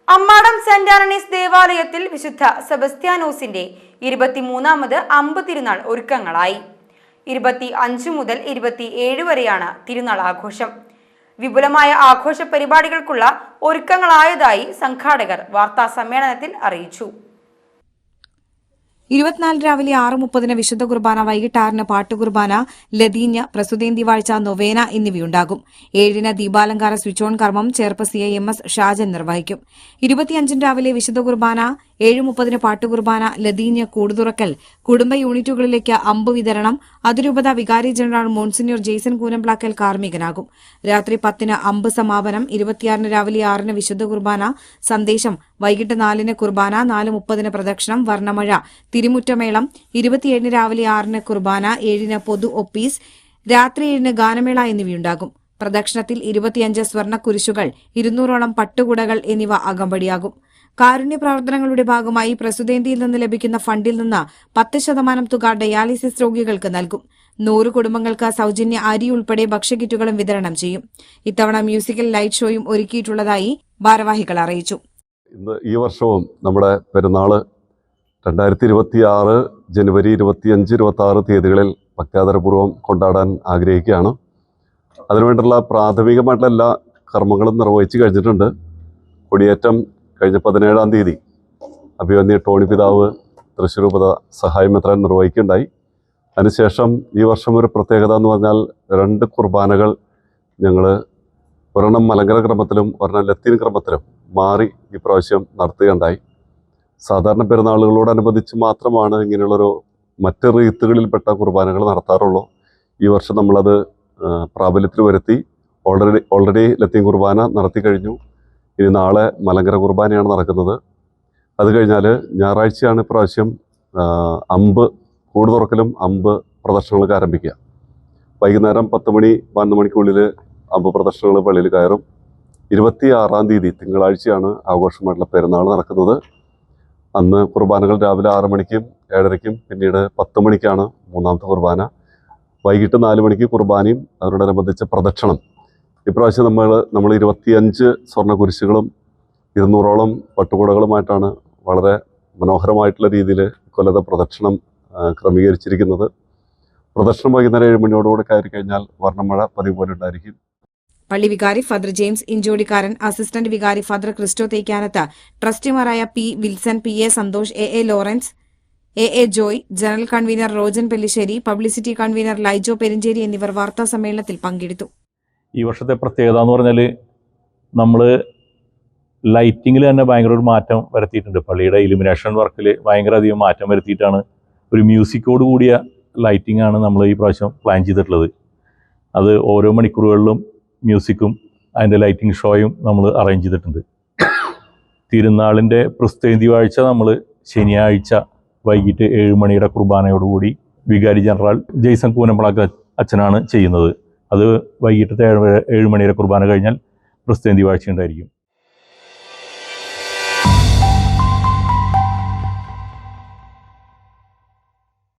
Ammadam saint Antony's ദേവാലയത്തിൽ വിശുദ്ധ സെബസ്ത്യാനോസിന്റെ 23ാമത് അമ്പ് തിരുനാൾ ഒരുക്കങ്ങളായി. 25 മുതൽ 27 വരെയാണ് തിരുനാൾ ആഘോഷം. വിപുലമായ ആഘോഷ പരിപാടികൾക്കുള്ള ഒരുക്കങ്ങളായതായി സംഘാടകർ വാർത്താ സമ്മേളനത്തിൽ അറിയിച്ചു. 24 രാവിലെ 6:30 വിശുദ്ധ കുർബാന, വൈകിട്ട് 6 പാട്ടുകുർബാന, ലതീഞ്ഞ, പ്രസുതേന്തി വാഴ്ച, നൊവേന എന്നിവയുണ്ടാകും. 7 ദീപാലങ്കാര സ്വിച്ച് ഓൺ കർമ്മം ചെയർപേഴ്സൺ MS ഷാജൻ നിർവഹിക്കും. 25 രാവിലെ വിശുദ്ധ കുർബാന, 7:30 പാട്ടുകുർബാന, ലതീഞ്ഞ, കൂടുതുറക്കൽ, കുടുംബ യൂണിറ്റുകളിലേക്ക് അമ്പ് വിതരണം. അതിരൂപത വികാരി ജനറൽ മോൺസിഞ്ഞോർ ജെയ്സൺ കൂനംപ്ലാക്കൽ കാർമ്മികനാകും. രാത്രി 10 അമ്പ് സമാപനം. 26 രാവിലെ 6 വിശുദ്ധ കുർബാന, സന്ദേശം. വൈകിട്ട് 4 കുർബാന, 4:30 പ്രദക്ഷിണം, വർണ്ണമഴ, തിരുമുറ്റമേളം. 27 രാവിലെ 6 കുർബാന, 7 പൊതു ഒപ്പീസ്, രാത്രി 7 ഗാനമേള എന്നിവയുണ്ടാകും. പ്രദക്ഷിണത്തിൽ 25 സ്വർണ്ണ കുരിശുകൾ, 200ഓളം പട്ടുകുടകൾ എന്നിവ അകമ്പടിയാകും. കാരുണ്യ പ്രവർത്തനങ്ങളുടെ ഭാഗമായി പ്രസുതേന്തിയിൽ നിന്ന് ലഭിക്കുന്ന ഫണ്ടിൽ നിന്ന് 10% തുക ഡയാലിസിസ് രോഗികൾക്ക് നൽകും. 100 കുടുംബങ്ങൾക്ക് സൌജന്യ അരി ഉൾപ്പെടെ ഭക്ഷ്യക്കിറ്റുകളും വിതരണം ചെയ്യും. ഇത്തവണ മ്യൂസിക്കൽ ലൈറ്റ് ഷോയും ഒരുക്കിയിട്ടുള്ളതായി ഭാരവാഹികൾ അറിയിച്ചു. ഈ വർഷവും നമ്മുടെ പെരുന്നാള് 2026 ജനുവരി 25, 26 തീയതികളിൽ ഭക്ത്യാദരപൂർവ്വം കൊണ്ടാടാൻ ആഗ്രഹിക്കുകയാണ്. അതിനുവേണ്ടിയുള്ള പ്രാഥമികമായിട്ടുള്ള എല്ലാ കർമ്മങ്ങളും നിർവഹിച്ചു കഴിഞ്ഞിട്ടുണ്ട്. കൊടിയേറ്റം കഴിഞ്ഞ 17-ാം തീയതി അഭിവന്യ ടോണി പിതാവ് തൃശ്ശൂർ രൂപത സഹായമെത്രാൻ നിർവഹിക്കുകയുണ്ടായി. അതിനുശേഷം ഈ വർഷം ഒരു പ്രത്യേകത എന്ന് പറഞ്ഞാൽ 2 കുർബാനകൾ ഞങ്ങൾ ഒരെണ്ണം മലങ്കര ക്രമത്തിലും ഒരെണ്ണം ലത്തീൻ ക്രമത്തിലും മാറി ഈ പ്രാവശ്യം നടത്തുകയുണ്ടായി. സാധാരണ പെരുന്നാളുകളോടനുബന്ധിച്ച് മാത്രമാണ് ഇങ്ങനെയുള്ളൊരു മറ്റ് റീത്തുകളിൽപ്പെട്ട കുർബാനകൾ നടത്താറുള്ളൂ. ഈ വർഷം നമ്മളത് പ്രാബല്യത്തിൽ വരുത്തി. ഓൾറെഡി ലത്തീൻ കുർബാന നടത്തി കഴിഞ്ഞു. ഇനി നാളെ മലങ്കര കുർബാനയാണ് നടക്കുന്നത്. അത് കഴിഞ്ഞാൽ ഞായറാഴ്ചയാണ് ഇപ്രാവശ്യം അമ്പ് കൂടുതുറക്കലും അമ്പ് പ്രദർശനങ്ങളൊക്കെ ആരംഭിക്കുക. വൈകുന്നേരം 10 മണി 11 മണിക്കുള്ളിൽ അമ്പ് പ്രദർശനങ്ങൾ പള്ളിയിൽ കയറും. 26-ാം തീയതി തിങ്കളാഴ്ചയാണ് ആഘോഷമായിട്ടുള്ള പെരുന്നാൾ നടക്കുന്നത്. അന്ന് കുർബാനകൾ രാവിലെ 6 മണിക്കും 7:30-ക്കും പിന്നീട് 10 മണിക്കാണ് 3ാമത്തെ കുർബാന. വൈകിട്ട് 4 മണിക്ക് കുർബാനയും അതിനോടനുബന്ധിച്ച പ്രദക്ഷിണം. ഇപ്രാവശ്യം നമ്മൾ 25 സ്വർണ്ണ കുരിശുകളും 200ഓളം പട്ടുകുടകളുമായിട്ടാണ് വളരെ മനോഹരമായിട്ടുള്ള രീതിയിൽ കൊല്ലത്തെ പ്രദക്ഷിണം ക്രമീകരിച്ചിരിക്കുന്നത്. പ്രദക്ഷിണം വൈകുന്നേരം 7 മണിയോടുകൂടി കയറി കഴിഞ്ഞാൽ വർണ്ണമഴ പതിവ് പോലെ ഉണ്ടായിരിക്കും. പള്ളി വികാരി ഫാദർ ജെയിംസ് ഇഞ്ചോടിക്കാരൻ, അസിസ്റ്റന്റ് വികാരി ഫാദർ ക്രിസ്റ്റോ തേക്കാനത്ത്, ട്രസ്റ്റിമാരായ P. Wilson, PA Santhosh, AA Lawrence, AA Joy, general convener Rojan Pellissery, publicity convener Laijo Perincherry എന്നിവർ വാർത്താ സമ്മേളനത്തിൽ പങ്കെടുത്തു. ഈ വർഷത്തെ പ്രത്യേകത എന്ന് പറഞ്ഞാൽ നമ്മൾ ലൈറ്റിങ്ങിൽ തന്നെ ഭയങ്കര ഒരു മാറ്റം വരുത്തിയിട്ടുണ്ട്. പള്ളിയുടെ ഇലുമിനേഷൻ വർക്കിൽ ഭയങ്കര അധികം മാറ്റം വരുത്തിയിട്ടാണ് ഒരു മ്യൂസിക്കോട് കൂടിയ ലൈറ്റിംഗ് ആണ് നമ്മൾ ഈ പ്രാവശ്യം പ്ലാൻ ചെയ്തിട്ടുള്ളത്. അത് ഓരോ മണിക്കൂറുകളിലും മ്യൂസിക്കും അതിൻ്റെ ലൈറ്റിംഗ് ഷോയും നമ്മൾ അറേഞ്ച് ചെയ്തിട്ടുണ്ട്. തിരുനാളിൻ്റെ പ്രസ്തേന്തി വാഴ്ച നമ്മൾ ശനിയാഴ്ച വൈകിട്ട് 7 മണിയുടെ കുർബാനയോടുകൂടി വികാരി ജനറൽ ജെയ്സൺ കൂനംപ്ലാക്കൽ അച്ഛനാണ് ചെയ്യുന്നത്. അത് വൈകിട്ടത്തെ 7 മണിയുടെ കുർബാന കഴിഞ്ഞാൽ പ്രസ്തേന്തി വാഴ്ച ഉണ്ടായിരിക്കും.